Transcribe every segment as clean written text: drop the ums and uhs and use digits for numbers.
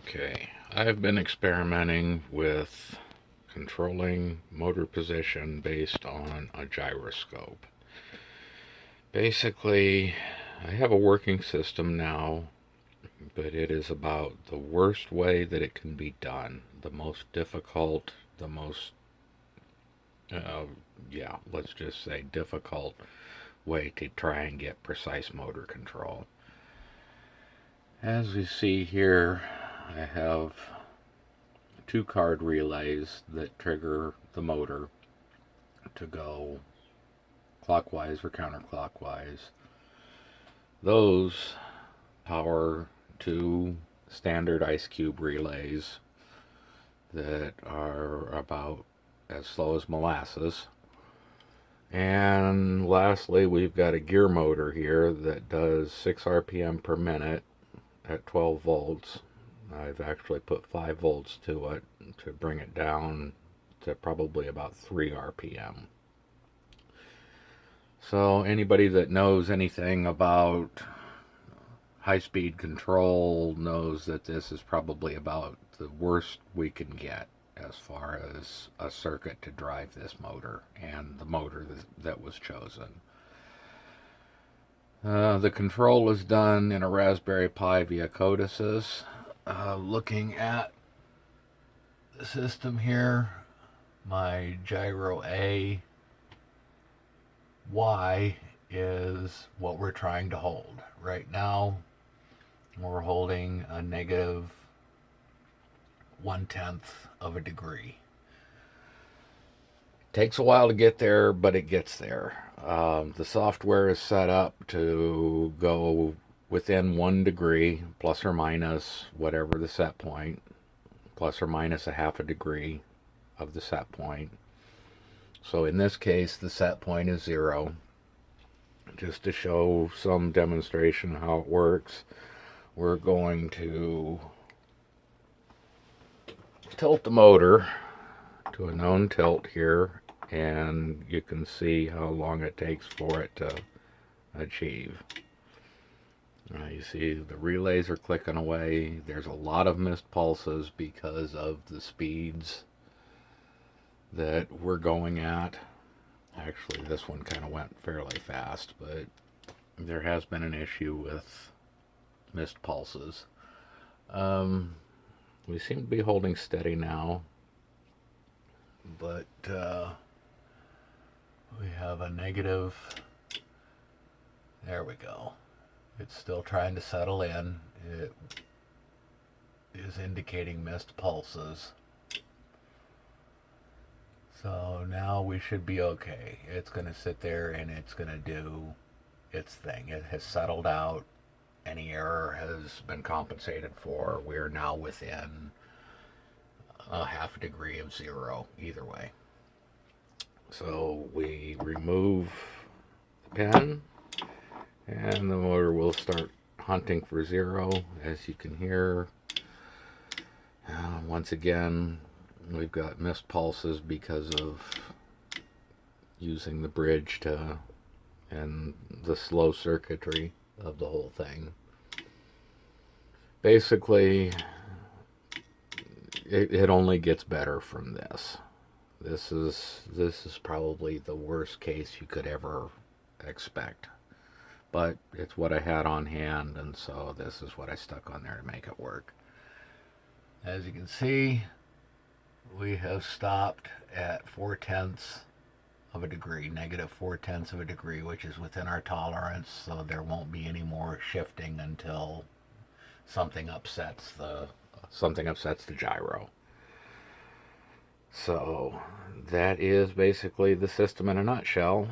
Okay, I've been experimenting with controlling motor position based on a gyroscope. Basically, I have a working system now, but it is about the worst way that it can be done. The most difficult, the most, uh, let's just say difficult way to try and get precise motor control. As we see here, I have two card relays that trigger the motor to go clockwise or counterclockwise. Those power two standard ice cube relays that are about as slow as molasses. And lastly, we've got a gear motor here that does 6 RPM per minute at 12 volts. I've actually put 5 volts to it to bring it down to probably about 3 RPM. So anybody that knows anything about high-speed control knows that this is probably about the worst we can get as far as a circuit to drive this motor and the motor that was chosen. The control is done in a Raspberry Pi via codices. Looking at the system here, my Gyro A Y is what we're trying to hold. Right now, we're holding a negative 1/10 of a degree. Takes a while to get there, but it gets there. The software is set up to go within 1 degree, plus or minus whatever the set point, plus or minus a half a degree of the set point. So in this case, the set point is 0. Just to show some demonstration how it works, we're going to tilt the motor to a known tilt here, and you can see how long it takes for it to achieve. You see the relays are clicking away. There's a lot of missed pulses because of the speeds that we're going at. Actually, this one kind of went fairly fast, but there has been an issue with missed pulses. We seem to be holding steady now, but we have a negative. There we go. It's still trying to settle in. It is indicating missed pulses. So now we should be okay. It's going to sit there and it's going to do its thing. It has settled out. Any error has been compensated for. We're now within a half a degree of 0 either way. So we remove the pin, and the motor will start hunting for 0, as you can hear. Once again, we've got missed pulses because of using the bridge and the slow circuitry of the whole thing. Basically, it only gets better from this. This is probably the worst case you could ever expect. But it's what I had on hand, and so this is what I stuck on there to make it work. As you can see, we have stopped at 4/10 of a degree, negative 4/10 of a degree, which is within our tolerance, so there won't be any more shifting until something upsets the gyro. So that is basically the system in a nutshell.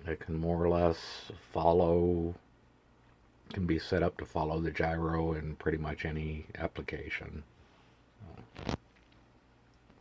It can more or less can be set up to follow the gyro in pretty much any application.